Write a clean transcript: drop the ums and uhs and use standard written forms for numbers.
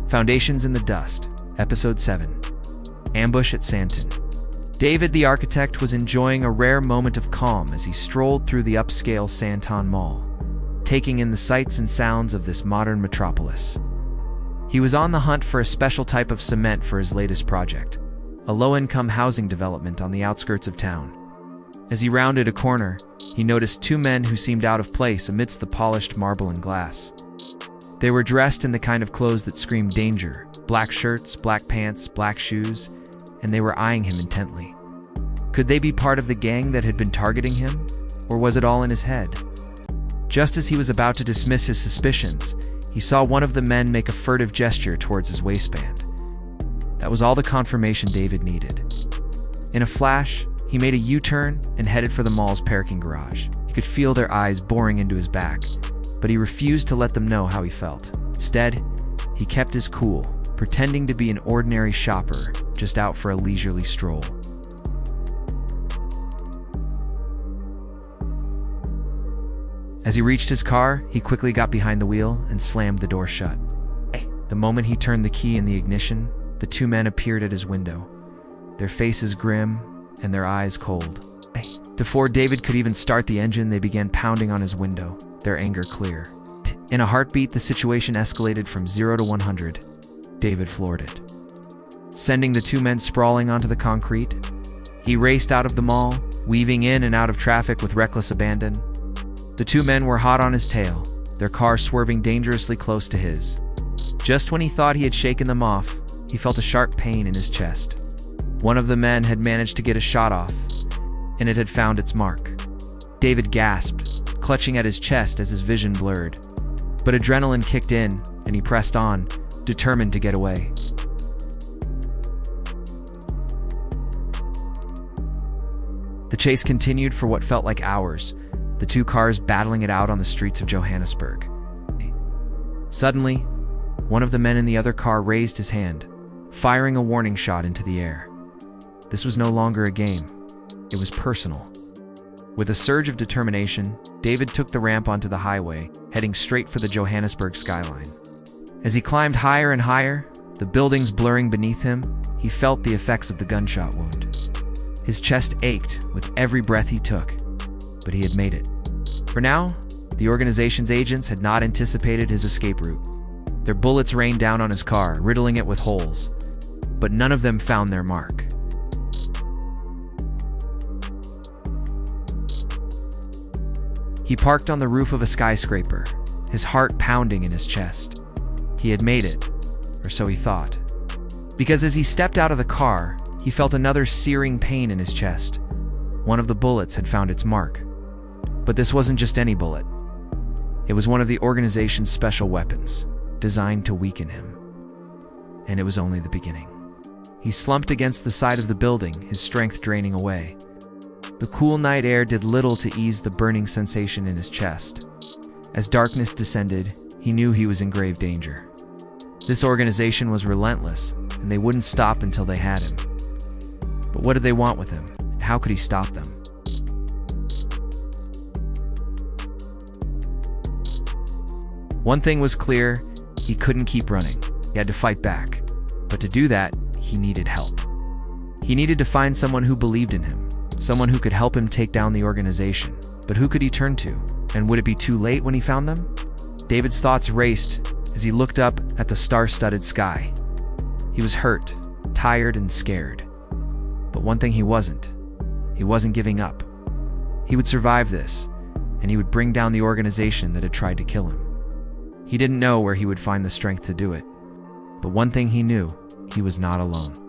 Foundations in the Dust, Episode 7. Ambush at Santon. David the architect was enjoying a rare moment of calm as he strolled through the upscale Santon Mall, taking in the sights and sounds of this modern metropolis. He was on the hunt for a special type of cement for his latest project, a low-income housing development on the outskirts of town. As he rounded a corner, he noticed two men who seemed out of place amidst the polished marble and glass. They were dressed in the kind of clothes that screamed danger: black shirts, black pants, black shoes, and they were eyeing him intently. Could they be part of the gang that had been targeting him, or was it all in his head? Just as he was about to dismiss his suspicions, he saw one of the men make a furtive gesture towards his waistband. That was all the confirmation David needed. In a flash, he made a U-turn and headed for the mall's parking garage. He could feel their eyes boring into his back, but he refused to let them know how he felt. Instead, he kept his cool, pretending to be an ordinary shopper just out for a leisurely stroll. As he reached his car, he quickly got behind the wheel and slammed the door shut. The moment he turned the key in the ignition, the two men appeared at his window, their faces grim and their eyes cold. Before David could even start the engine, they began pounding on his window, their anger clear. In a heartbeat, the situation escalated from 0 to 100. David floored it. Sending the two men sprawling onto the concrete, he raced out of the mall, weaving in and out of traffic with reckless abandon. The two men were hot on his tail, their car swerving dangerously close to his. Just when he thought he had shaken them off, he felt a sharp pain in his chest. One of the men had managed to get a shot off, and it had found its mark. David gasped, clutching at his chest as his vision blurred. But adrenaline kicked in, and he pressed on, determined to get away. The chase continued for what felt like hours, the two cars battling it out on the streets of Johannesburg. Suddenly, one of the men in the other car raised his hand, firing a warning shot into the air. This was no longer a game. It was personal. With a surge of determination, David took the ramp onto the highway, heading straight for the Johannesburg skyline. As he climbed higher and higher, the buildings blurring beneath him, he felt the effects of the gunshot wound. His chest ached with every breath he took, but he had made it. For now, the organization's agents had not anticipated his escape route. Their bullets rained down on his car, riddling it with holes, but none of them found their mark. He parked on the roof of a skyscraper, his heart pounding in his chest. He had made it, or so he thought. Because as he stepped out of the car, he felt another searing pain in his chest. One of the bullets had found its mark. But this wasn't just any bullet. It was one of the organization's special weapons, designed to weaken him. And it was only the beginning. He slumped against the side of the building, his strength draining away. The cool night air did little to ease the burning sensation in his chest. As darkness descended, he knew he was in grave danger. This organization was relentless, and they wouldn't stop until they had him. But what did they want with him? How could he stop them? One thing was clear: he couldn't keep running. He had to fight back. But to do that, he needed help. He needed to find someone who believed in him, someone who could help him take down the organization. But who could he turn to? And would it be too late when he found them? David's thoughts raced as he looked up at the star-studded sky. He was hurt, tired, and scared. But one thing he wasn't giving up. He would survive this, and he would bring down the organization that had tried to kill him. He didn't know where he would find the strength to do it. But one thing he knew: he was not alone.